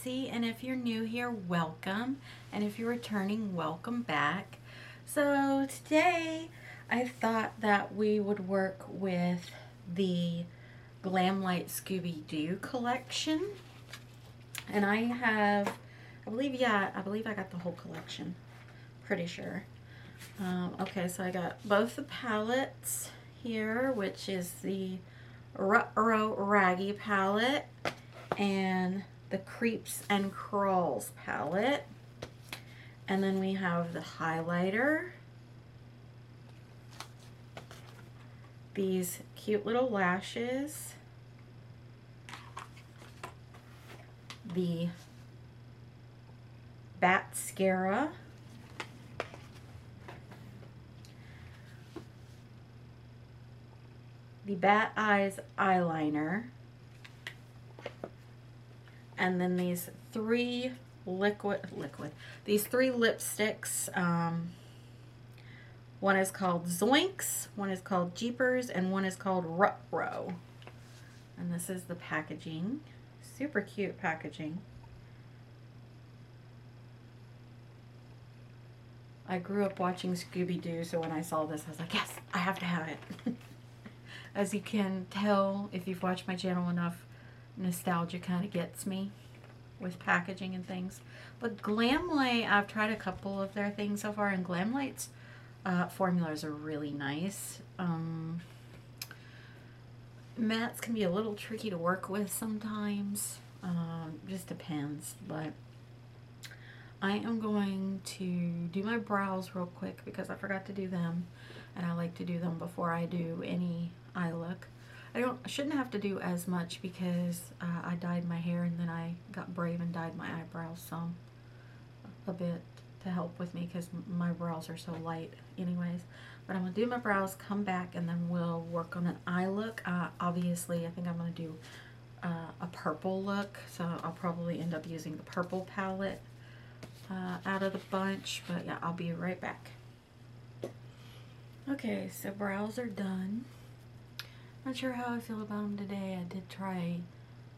Nancy, and if you're new here, welcome, and if you're returning, welcome back. So today I thought that we would work with the Glamlite Scooby Doo collection, and I believe I got the whole collection, pretty sure. Okay, so I got both the palettes here, which is the Ruh-Roh Raggy palette and the Creeps and Crawls palette. And then we have the highlighter, these cute little lashes, the Batscara, the Bat Eyes eyeliner, and then these three these three lipsticks. One is called Zoinks, one is called Jeepers, and one is called Ruh-Roh. And this is the packaging. Super cute packaging. I grew up watching Scooby-Doo, so when I saw this, I was like, yes, I have to have it. As you can tell, if you've watched my channel enough, nostalgia kind of gets me with packaging and things. But Glamlite, I've tried a couple of their things so far, and Glamlite's formulas are really nice. Mattes can be a little tricky to work with sometimes. Just depends. But I am going to do my brows real quick because I forgot to do them, and I like to do them before I do any eye look. I shouldn't have to do as much because I dyed my hair and then I got brave and dyed my eyebrows some a bit to help with me because my brows are so light anyways. But I'm going to do my brows, come back, and then we'll work on an eye look. Obviously, I think I'm going to do a purple look, so I'll probably end up using the purple palette out of the bunch. But yeah, I'll be right back. Okay, so brows are done. Not sure how I feel about them today. I did try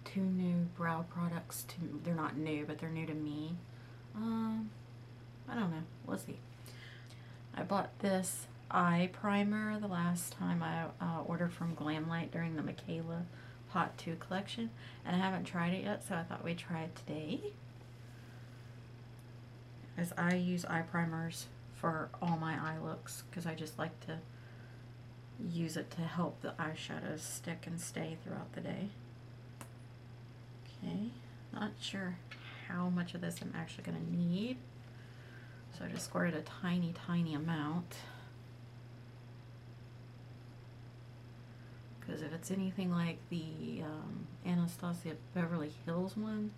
2 new brow products. They're not new, but they're new to me. I don't know. We'll see. I bought this eye primer the last time I ordered from Glamlite during the Michaela Pot 2 collection, and I haven't tried it yet, so I thought we'd try it today. As I use eye primers for all my eye looks because I just like to use it to help the eyeshadows stick and stay throughout the day. Okay, not sure how much of this I'm actually going to need, so I just squirted a tiny amount, because if it's anything like the Anastasia Beverly Hills one,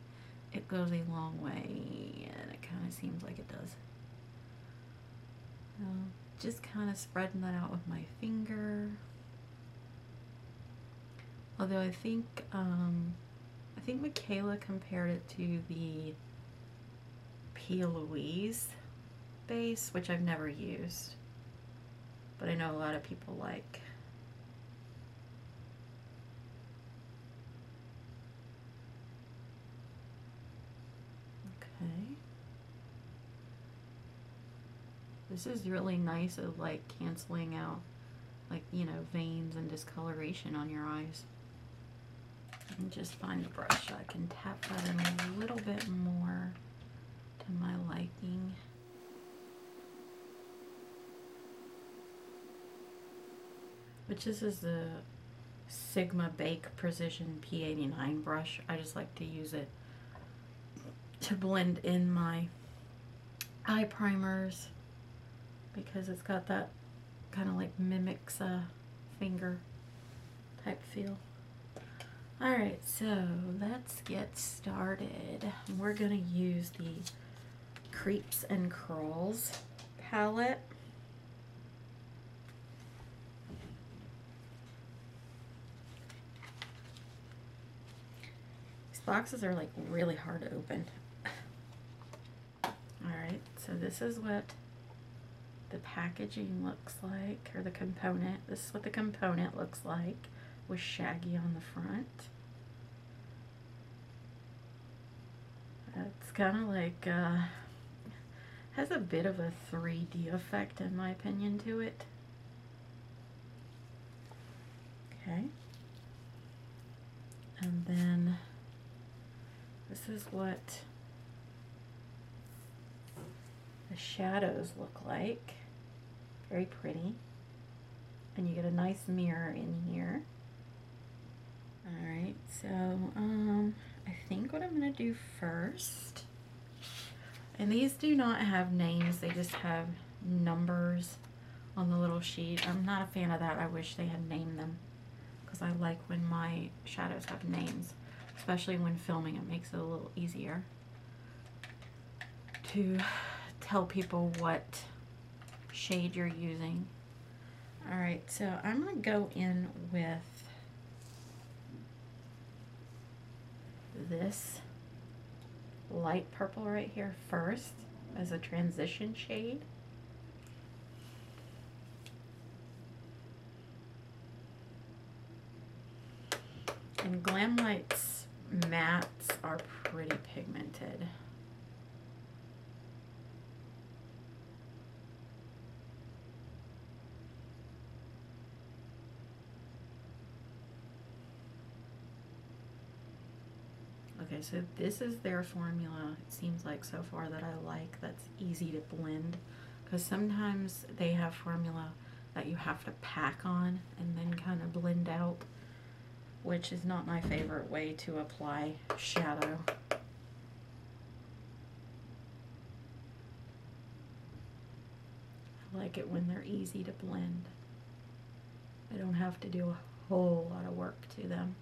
it goes a long way, and it kind of seems like it does. Just kind of spreading that out with my finger. Although I think Michaela compared it to the P. Louise base, which I've never used, but I know a lot of people like. Okay. This is really nice at like canceling out, like, you know, veins and discoloration on your eyes. And just find a brush so I can tap that in a little bit more to my liking. Which this is the Sigma Bake Precision P89 brush. I just like to use it to blend in my eye primers, because it's got that kind of like mimics a finger type feel. Alright, so let's get started. We're going to use the Creeps and Crawls palette. These boxes are like really hard to open. Alright, so this is what the packaging looks like, or the component. This is what the component looks like, with Shaggy on the front. It's kind of like, has a bit of a 3D effect in my opinion to it. Okay. And then this is what the shadows look like. Very pretty. And you get a nice mirror in here. Alright, so I think what I'm going to do first, and these do not have names, they just have numbers on the little sheet. I'm not a fan of that. I wish they had named them, because I like when my shadows have names, especially when filming. It makes it a little easier to tell people what shade you're using. Alright, so I'm going to go in with this light purple right here first as a transition shade. And Glamlite's mattes are pretty pigmented. Okay, so this is their formula, it seems like so far, that I like, that's easy to blend, because sometimes they have formula that you have to pack on and then kind of blend out, which is not my favorite way to apply shadow. I like it when they're easy to blend. I don't have to do a whole lot of work to them.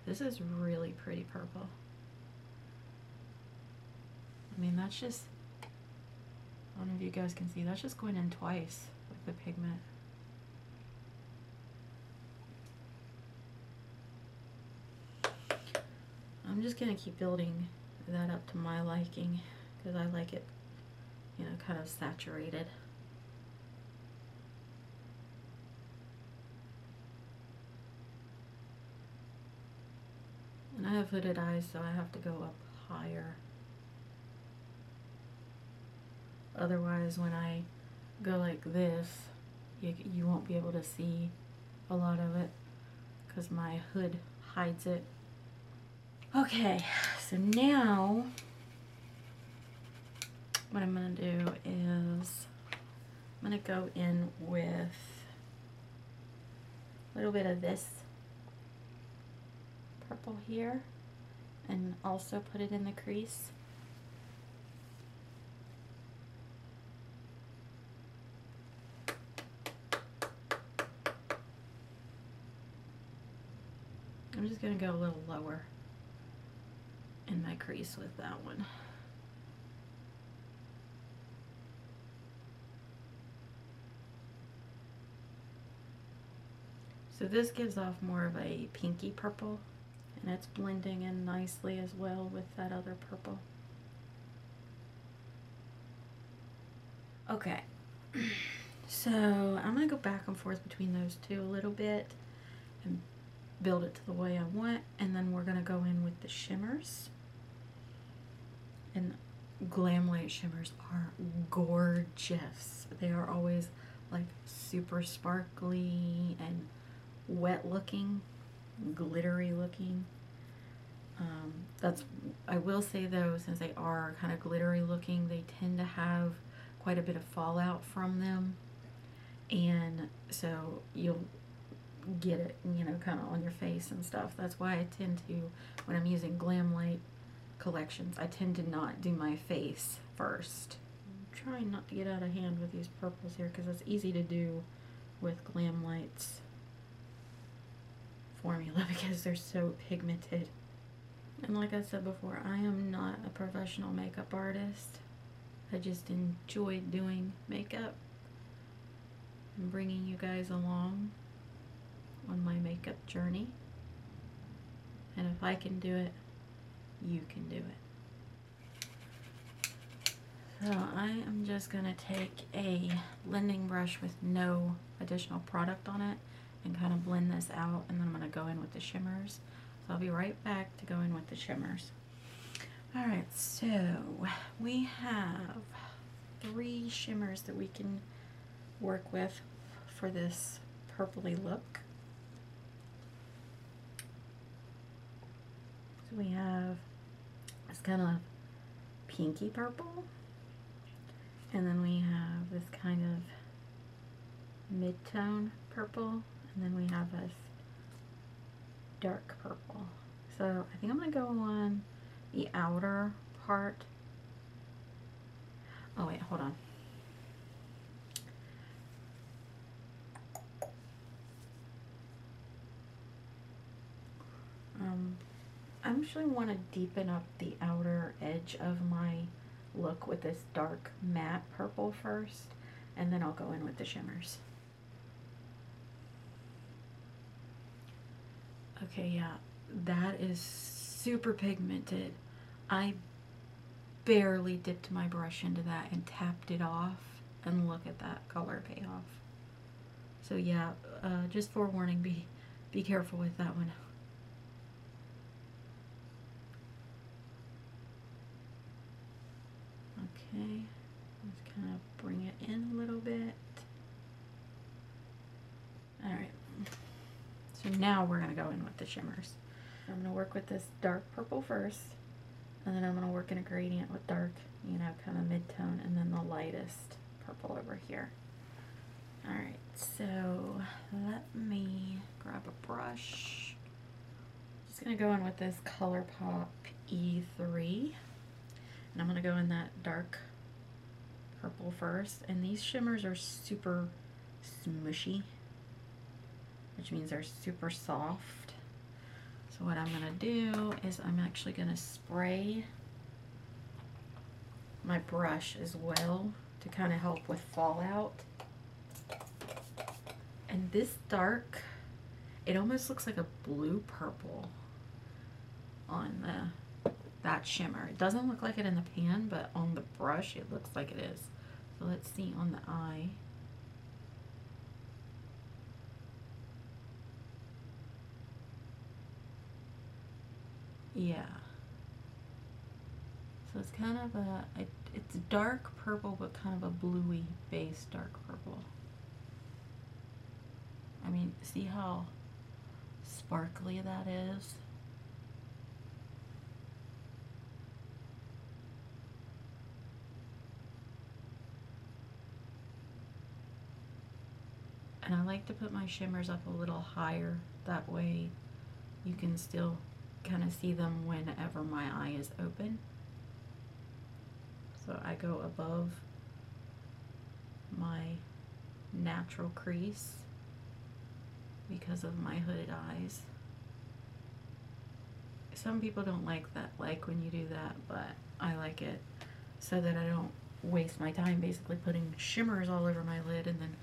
This is really pretty purple. I mean, that's just, I don't know if you guys can see, that's just going in twice with the pigment. I'm just gonna keep building that up to my liking, because I like it, you know, kind of saturated. And I have hooded eyes, so I have to go up higher. Otherwise, when I go like this, you won't be able to see a lot of it, because my hood hides it. Okay, so now what I'm going to do is I'm going to go in with a little bit of this purple here and also put it in the crease. I'm just going to go a little lower in my crease with that one. So this gives off more of a pinky purple, and it's blending in nicely as well with that other purple. Okay, so I'm going to go back and forth between those two a little bit and build it to the way I want, and then we're going to go in with the shimmers. And Glamlite shimmers are gorgeous. They are always like super sparkly and wet looking, glittery looking. I will say though, since they are kind of glittery looking, they tend to have quite a bit of fallout from them, and so you'll get it, you know, kind of on your face and stuff. That's why I tend to, when I'm using Glamlite collections, I tend to not do my face first. I'm trying not to get out of hand with these purples here, because it's easy to do with Glamlite's formula because they're so pigmented. And like I said before, I am not a professional makeup artist. I just enjoy doing makeup and bringing you guys along on my makeup journey. And if I can do it, you can do it. So I am just going to take a blending brush with no additional product on it and kind of blend this out, and then I'm going to go in with the shimmers. So I'll be right back to go in with the shimmers. Alright, so we have 3 shimmers that we can work with for this purpley look. So we have this kind of pinky purple, and then we have this kind of mid-tone purple, and then we have this dark purple. So I think I'm going to go on the outer part. Oh wait, hold on. I actually want to deepen up the outer edge of my look with this dark matte purple first, and then I'll go in with the shimmers. Okay, yeah, that is super pigmented. I barely dipped my brush into that and tapped it off, and look at that color payoff. So yeah, just forewarning, be careful with that one. Okay, let's kind of bring it in a little bit. Alright, so now we're going to go in with the shimmers. I'm going to work with this dark purple first, and then I'm going to work in a gradient with dark, you know, kind of mid-tone, and then the lightest purple over here. Alright, so let me grab a brush. Just going to go in with this ColourPop E3. And I'm going to go in that dark purple first. And these shimmers are super smushy, which means they're super soft. So what I'm going to do is I'm actually going to spray my brush as well to kind of help with fallout. And this dark, it almost looks like a blue purple on that shimmer. It doesn't look like it in the pan, but on the brush it looks like it is. So let's see on the eye. Yeah. So it's kind of it's dark purple, but kind of a bluey base dark purple. I mean, see how sparkly that is? And I like to put my shimmers up a little higher, that way you can still kind of see them whenever my eye is open. So I go above my natural crease because of my hooded eyes. Some people don't like that, like when you do that, but I like it so that I don't waste my time basically putting shimmers all over my lid and then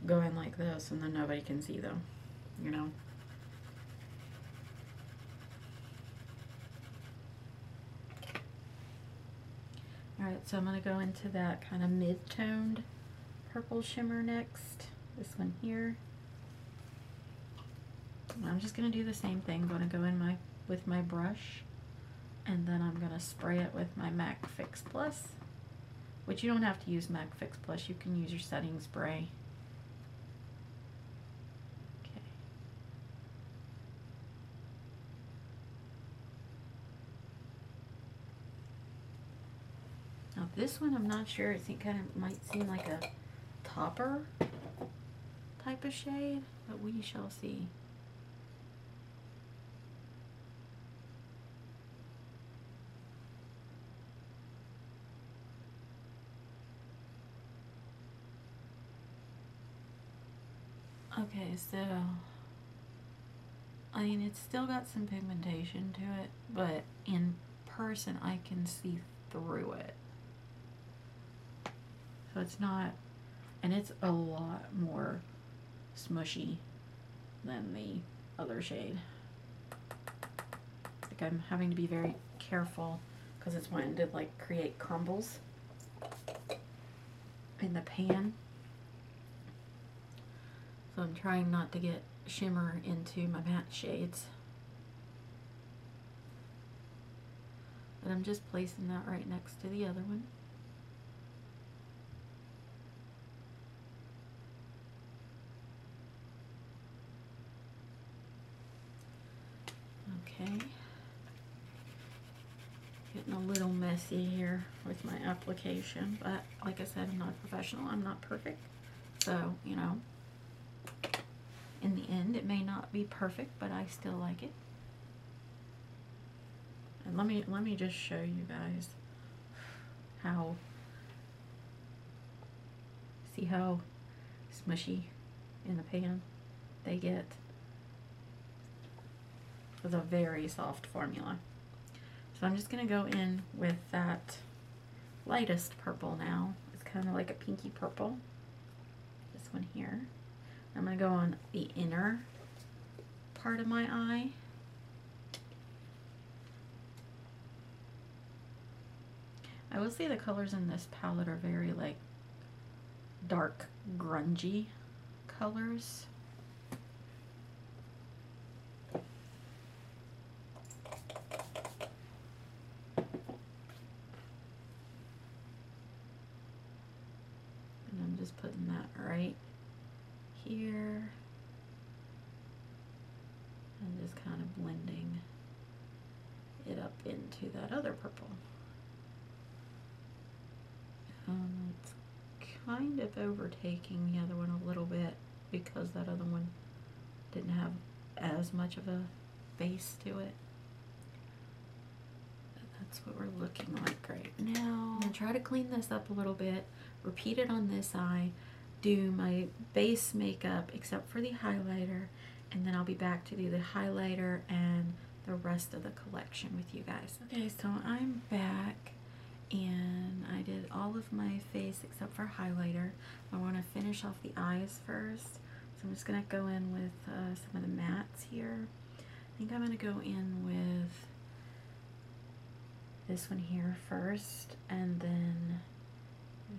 going like this and then nobody can see them, you know. Alright, so I'm going to go into that kind of mid-toned purple shimmer next. This one here. And I'm just going to do the same thing. I'm going to go in with my brush, and then I'm going to spray it with my MAC Fix Plus, which you don't have to use MAC Fix Plus. You can use your setting spray. Okay. Now this one, I'm not sure. It kind of might seem like a topper type of shade, but we shall see. Okay, so I mean, it's still got some pigmentation to it, but in person I can see through it. So it's not, and it's a lot more smushy than the other shade. Like I'm having to be very careful because it's wanting to like create crumbles in the pan. So I'm trying not to get shimmer into my matte shades. but I'm just placing that right next to the other one. Okay. Getting a little messy here with my application, but like I said, I'm not a professional. I'm not perfect. So, you know, in the end, it may not be perfect, but I still like it. And let me just show you guys how, see how smushy in the pan they get with a very soft formula. So I'm just going to go in with that lightest purple now. It's kind of like a pinky purple. This one here. I'm going to go on the inner part of my eye. I will say the colors in this palette are very like dark, grungy colors. And I'm just putting that right here and just kind of blending it up into that other purple. It's kind of overtaking the other one a little bit because that other one didn't have as much of a base to it. That's what we're looking like right now. I'm gonna try to clean this up a little bit, repeat it on this eye, do my base makeup except for the highlighter, and then I'll be back to do the highlighter and the rest of the collection with you guys. Okay, so I'm back and I did all of my face except for highlighter. I want to finish off the eyes first, so I'm just going to go in with some of the mattes here. I think I'm going to go in with this one here first, and then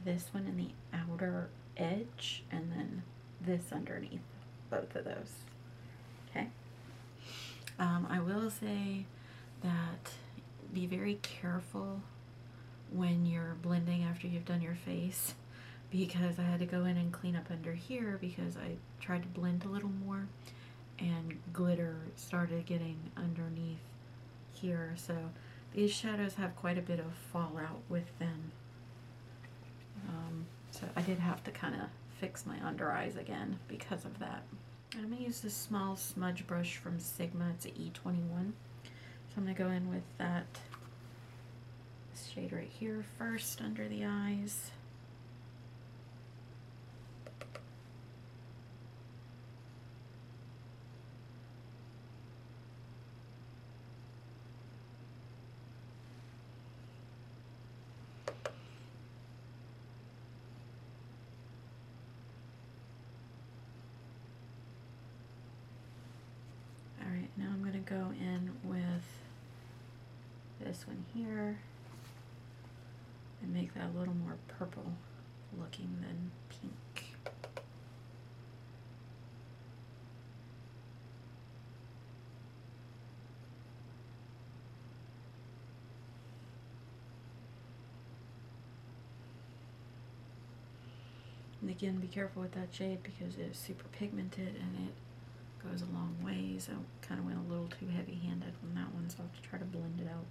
this one in the outer edge, and then this underneath both of those. Okay. I will say that be very careful when you're blending after you've done your face, because I had to go in and clean up under here because I tried to blend a little more and glitter started getting underneath here. So these shadows have quite a bit of fallout with them. So I did have to kind of fix my under eyes again because of that. I'm going to use this small smudge brush from Sigma. It's an E21. So I'm going to go in with that shade right here first under the eyes. Alright, now I'm going to go in with this one here and make that a little more purple looking than pink. And again, be careful with that shade because it is super pigmented and it goes a long ways. I kind of went a little too heavy-handed on that one, so I'll have to try to blend it out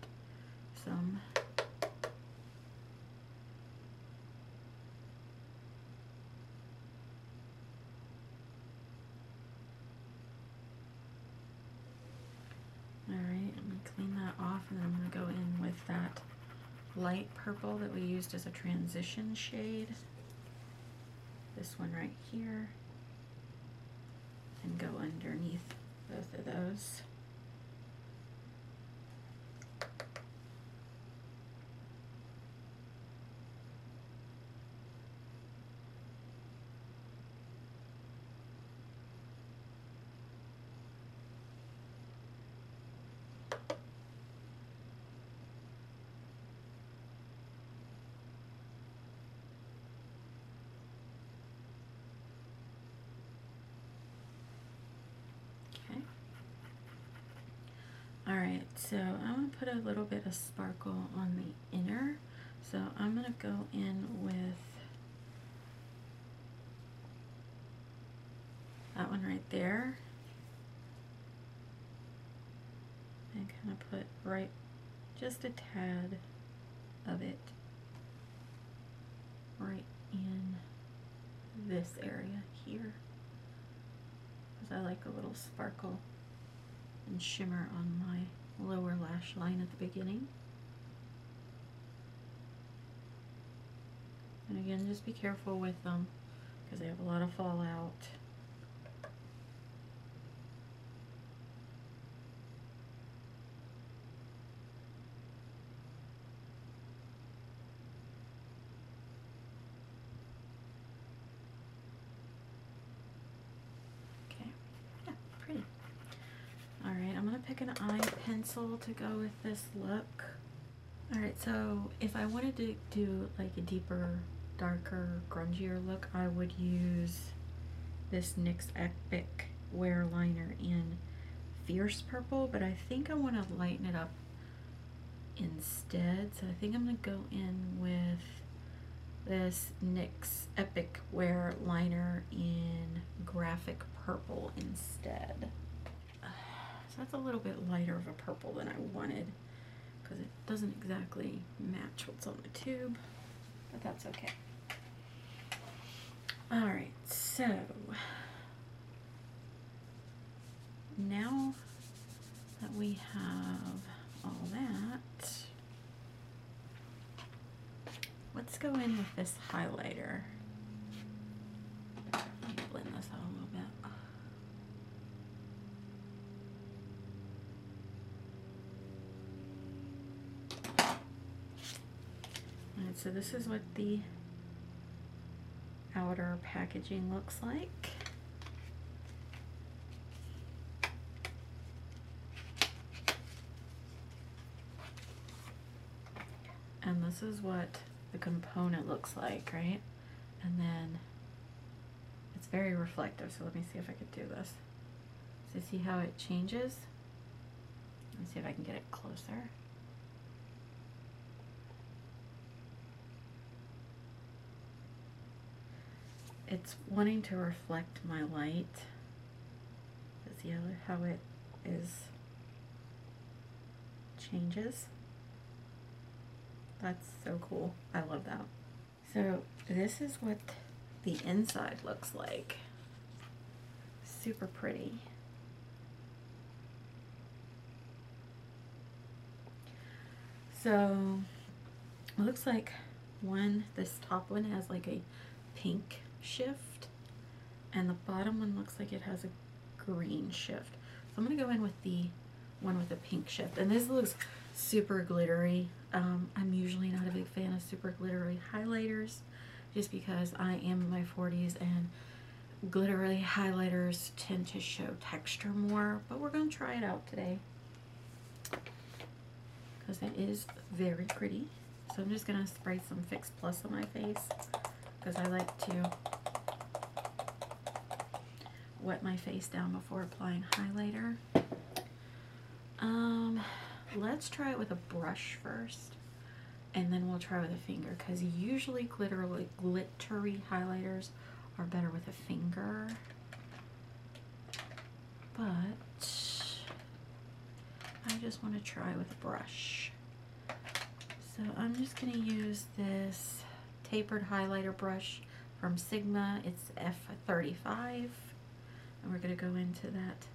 some. Alright, I'm going to clean that off, and then I'm going to go in with that light purple that we used as a transition shade. This one right here. And go underneath both of those. Okay. so I'm going to put a little bit of sparkle on the inner. So I'm going to go in with that one right there. And kind of put right, just a tad of it right in this area here. Because I like a little sparkle and shimmer on my lower lash line at the beginning. And again, just be careful with them because they have a lot of fallout. Okay, yeah, pretty. All right, I'm gonna pick an eye pencil to go with this look. All right, so if I wanted to do like a deeper, darker, grungier look, I would use this NYX Epic Wear Liner in Fierce Purple, but I think I want to lighten it up instead. So I think I'm going to go in with this NYX Epic Wear Liner in Graphic Purple instead. So that's a little bit lighter of a purple than I wanted because it doesn't exactly match what's on the tube, but that's okay. All right, so now that we have all that, let's go in with this highlighter. Let me blend this out a little bit. All right, so this is what the outer packaging looks like. And this is what the component looks like, right? And then it's very reflective, so let me see if I could do this. So see how it changes? Let me see if I can get it closer. It's wanting to reflect my light. See how it is changes? That's so cool. I love that. So this is what the inside looks like. Super pretty. So it looks like this top one has like a pink shift and the bottom one looks like it has a green shift. So I'm going to go in with the one with the pink shift, and this looks super glittery. I'm usually not a big fan of super glittery highlighters just because I am in my 40s and glittery highlighters tend to show texture more, but we're going to try it out today because it is very pretty. So I'm just going to spray some Fix Plus on my face because I like to wet my face down before applying highlighter. Let's try it with a brush first, and then we'll try with a finger because usually glittery highlighters are better with a finger. But I just want to try with a brush. So I'm just going to use this tapered highlighter brush from Sigma. It's F35. And we're going to go into that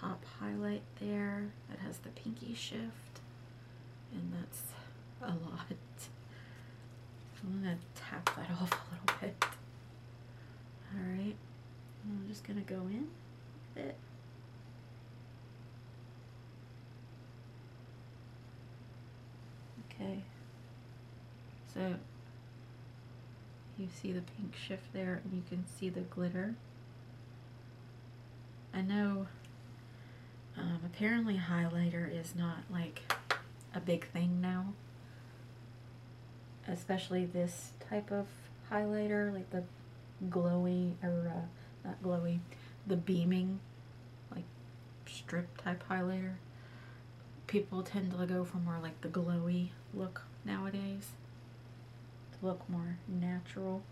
top highlight there that has the pinky shift. And that's a lot. I'm going to tap that off a little bit. Alright. I'm just going to go in with it. Okay. So you see the pink shift there, and you can see the glitter. I know apparently highlighter is not like a big thing now, especially this type of highlighter, like the glowy, or not glowy, the beaming, like strip type highlighter. people tend to go for more like the glowy look nowadays, to look more natural.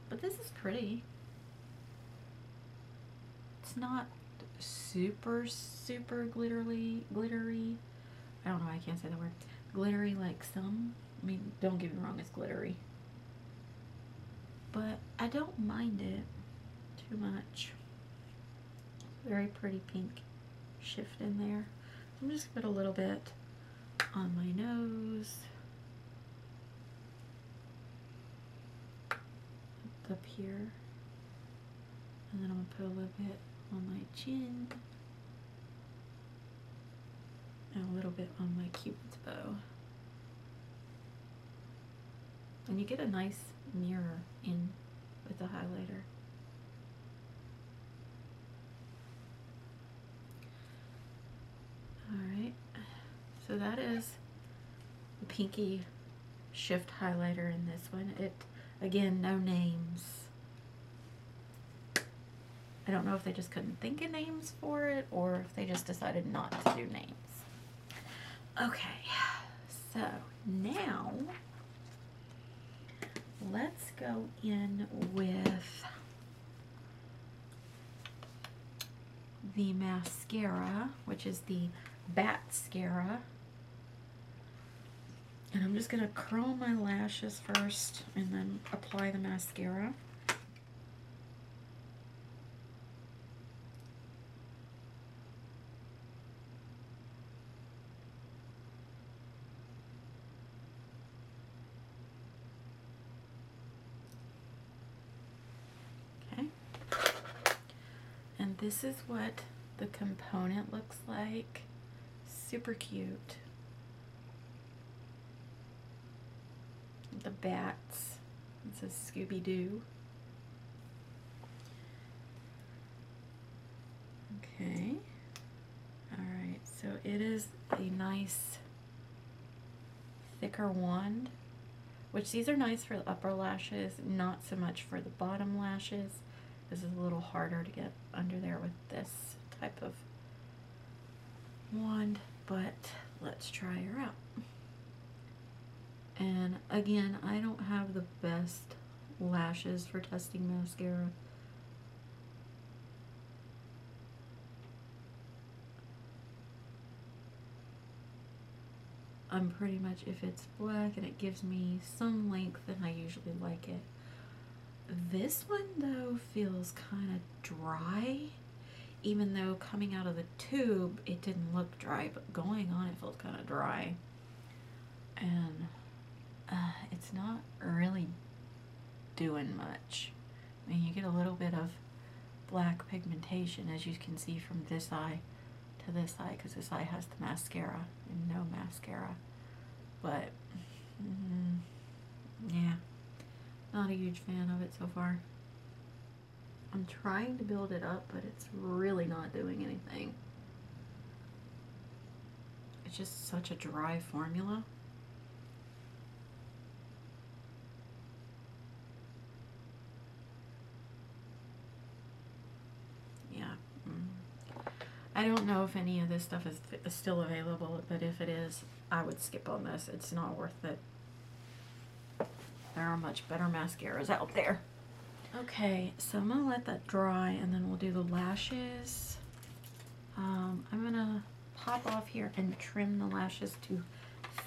But this is pretty. It's not super glittery. I don't know, I can't say the word. Glittery like some. I mean, don't get me wrong, it's glittery. But I don't mind it too much. Very pretty pink shift in there. I'm just gonna put a little bit on my nose. Up here. And then I'm gonna put a little bit on my chin. And a little bit on my Cupid's bow. And you get a nice mirror in with the highlighter. Alright, so that is the pinky shift highlighter in this one. It, again, no names. I don't know if they just couldn't think of names for it or if they just decided not to do names. Okay, so now let's go in with the mascara, which is the Batmascara. And I'm just going to curl my lashes first and then apply the mascara. Okay. And this is what the component looks like. Super cute. The bats. It says Scooby-Doo. Okay. Alright, so it is a nice thicker wand, which these are nice for the upper lashes, not so much for the bottom lashes. This is a little harder to get under there with this type of wand, but let's try her out. And again, I don't have the best lashes for testing mascara. I'm pretty much, if it's black and it gives me some length, then I usually like it. This one though feels kind of dry, even though coming out of the tube it didn't look dry, but going on it felt kind of dry. And it's not really doing much. I mean, you get a little bit of black pigmentation, as you can see from this eye to this eye, because this eye has the mascara and no mascara. But yeah, not a huge fan of it so far. I'm trying to build it up, but it's really not doing anything. It's just such a dry formula. I don't know if any of this stuff is still available, but if it is, I would skip on this. It's not worth it. There are much better mascaras out there. Okay, so I'm going to let that dry, and then we'll do the lashes. I'm going to pop off here and trim the lashes to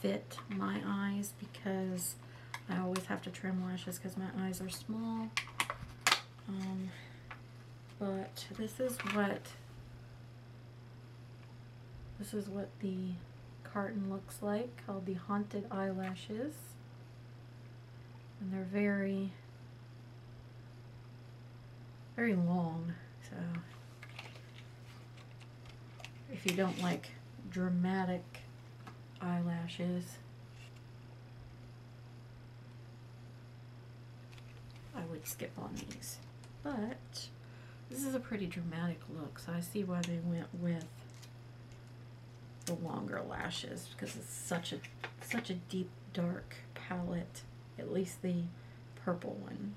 fit my eyes, because I always have to trim lashes because my eyes are small. But this is what the carton looks like, called the Haunted Eyelashes. And they're very, very long, so if you don't like dramatic eyelashes, I would skip on these. But this is a pretty dramatic look, so I see why they went with the longer lashes, because it's such a deep dark palette, at least the purple one.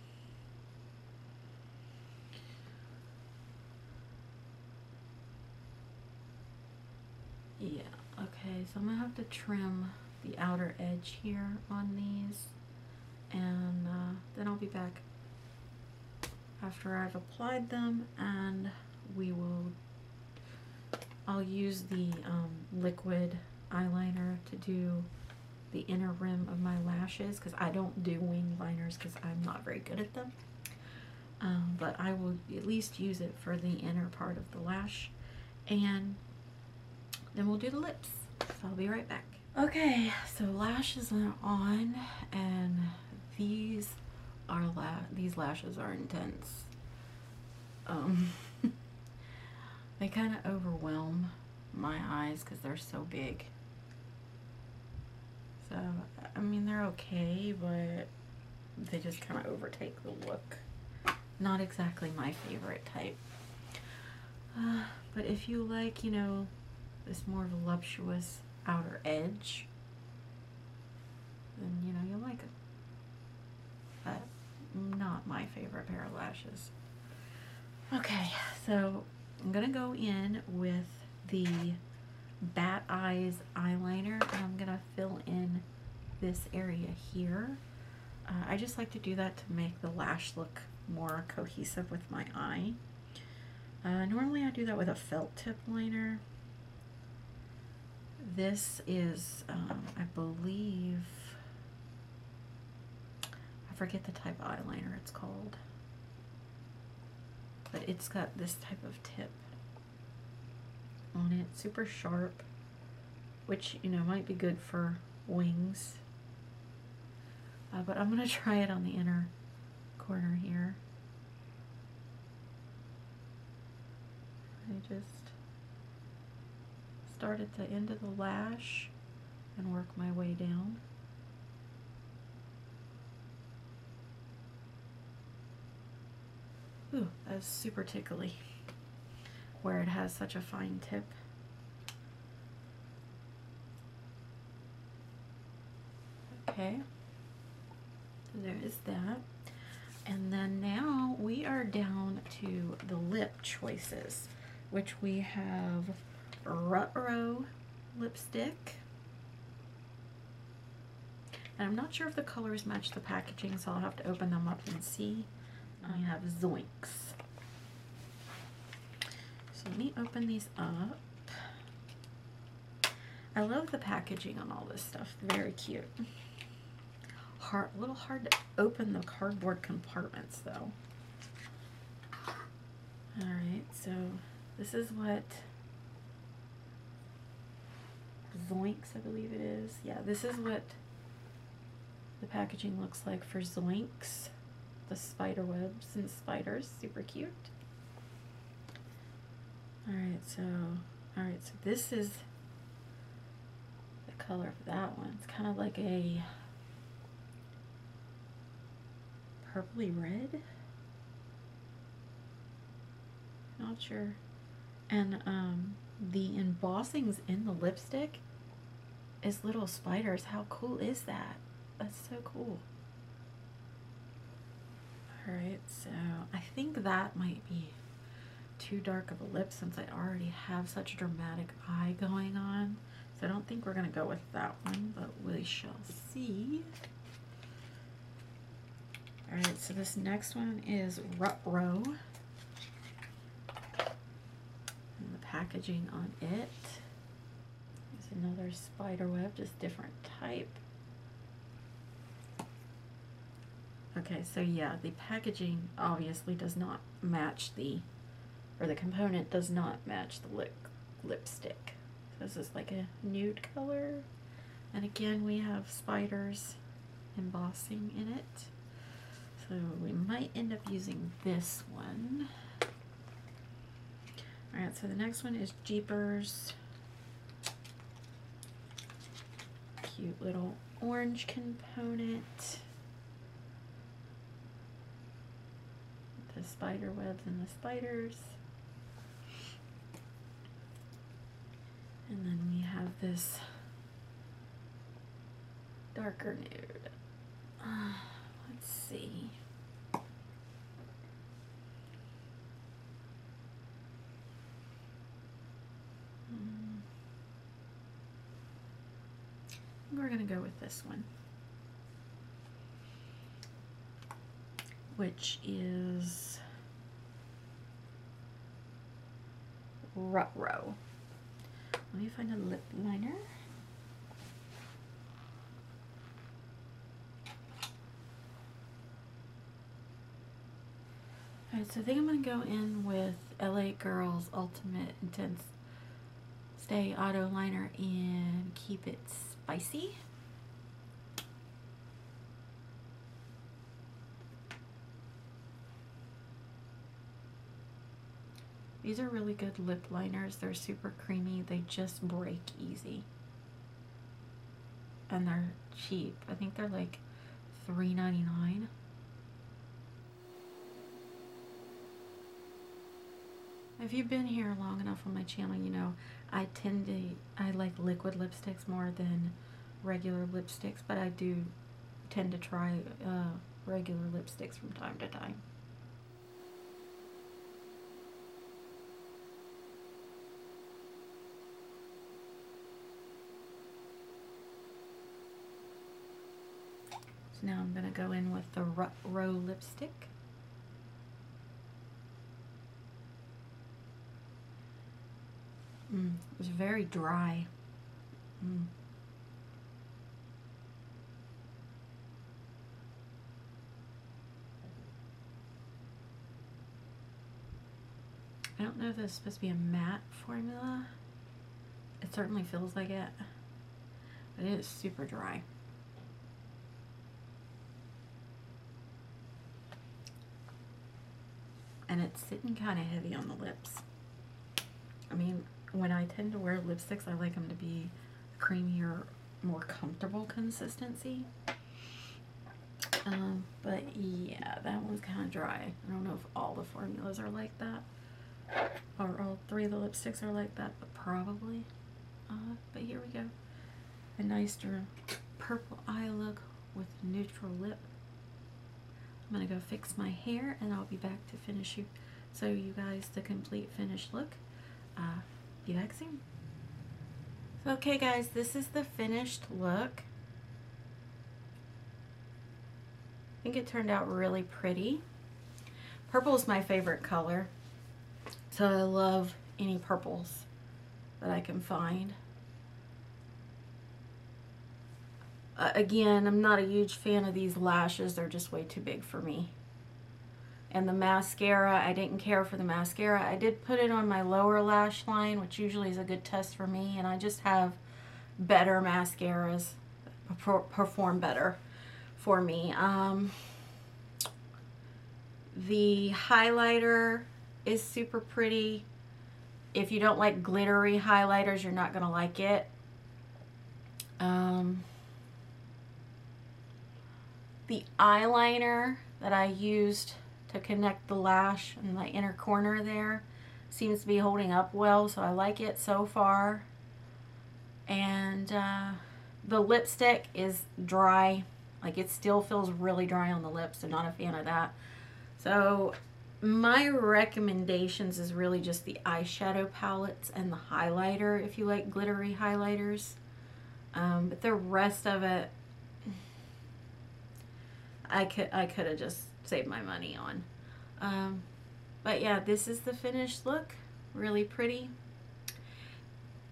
Yeah, okay, so I'm gonna have to trim the outer edge here on these, and then I'll be back after I've applied them, and I'll use the liquid eyeliner to do the inner rim of my lashes, because I don't do wing liners because I'm not very good at them. But I will at least use it for the inner part of the lash, and then we'll do the lips. So I'll be right back. Okay, so lashes are on, and these lashes are intense. They kind of overwhelm my eyes because they're so big. So, I mean, they're okay, but they just kind of overtake the look. Not exactly my favorite type. But if you like, you know, this more voluptuous outer edge, then, you know, you'll like it. But not my favorite pair of lashes. Okay, so I'm gonna go in with the Bat Eyes eyeliner, and I'm gonna fill in this area here. I just like to do that to make the lash look more cohesive with my eye. Normally I do that with a felt tip liner. This is, I believe, I forget the type of eyeliner it's called, but it's got this type of tip on it, super sharp, which, you know, might be good for wings. But I'm gonna try it on the inner corner here. I just start at the end of the lash and work my way down. Ooh, that's super tickly where it has such a fine tip. Okay, so there is that. And then now we are down to the lip choices, which we have Rutro lipstick. And I'm not sure if the colors match the packaging, so I'll have to open them up and see. I have Zoinks. So let me open these up. I love the packaging on all this stuff. Very cute. A little hard to open the cardboard compartments though. Alright, so this is what Zoinks, I believe it is. Yeah, this is what the packaging looks like for Zoinks. The spider webs and spiders, super cute. Alright, so this is the color of that one. It's kind of like a purpley red. Not sure. And the embossings in the lipstick is little spiders. How cool is that? That's so cool. Alright, so I think that might be too dark of a lip since I already have such a dramatic eye going on. So I don't think we're going to go with that one, but we shall see. Alright, so this next one is Rutro. And the packaging on it is another spider web, just different type. Okay, so yeah, the packaging obviously does not match the component does not match the lipstick. So this is like a nude color. And again, we have spiders embossing in it. So we might end up using this one. Alright, so the next one is Jeepers. Cute little orange component. The spider webs and the spiders. And then we have this darker nude. Let's see. we're going to go with this one, which is Ruh-Roh. Let me find a lip liner. Alright, so I think I'm going to go in with LA Girls Ultimate Intense Stay Auto Liner and Keep It Spicy. These are really good lip liners. They're super creamy. They just break easy. And they're cheap. I think they're like $3.99. If you've been here long enough on my channel, you know I like liquid lipsticks more than regular lipsticks, but I do tend to try regular lipsticks from time to time. So now I'm going to go in with the Ruh-Roh lipstick. It's very dry. I don't know if this is supposed to be a matte formula. It certainly feels like it, but it is super dry. And it's sitting kind of heavy on the lips. I mean, when I tend to wear lipsticks, I like them to be creamier, more comfortable consistency. But yeah, that one's kind of dry. I don't know if all the formulas are like that, or all three of the lipsticks are like that, but probably. But here we go. A nice purple eye look with neutral lip. I'm going to go fix my hair, and I'll be back to finish show you guys the complete finished look. Be back soon. Okay guys, this is the finished look. I think it turned out really pretty. Purple is my favorite color, so I love any purples that I can find. Again, I'm not a huge fan of these lashes. They're just way too big for me. And the mascara, I didn't care for the mascara. I did put it on my lower lash line, which usually is a good test for me, and I just have better mascaras perform better for me. The highlighter is super pretty. If you don't like glittery highlighters, you're not going to like it. The eyeliner that I used to connect the lash in the inner corner there seems to be holding up well, so I like it so far. And the lipstick is dry. Like, it still feels really dry on the lips, so not a fan of that. So my recommendations is really just the eyeshadow palettes and the highlighter if you like glittery highlighters. But the rest of it, I could have just saved my money on. But yeah, this is the finished look. Really pretty.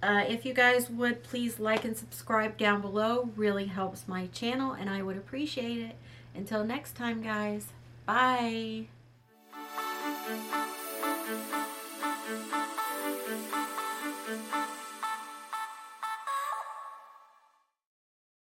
If you guys would please like and subscribe down below, really helps my channel and I would appreciate it. Until next time guys, bye.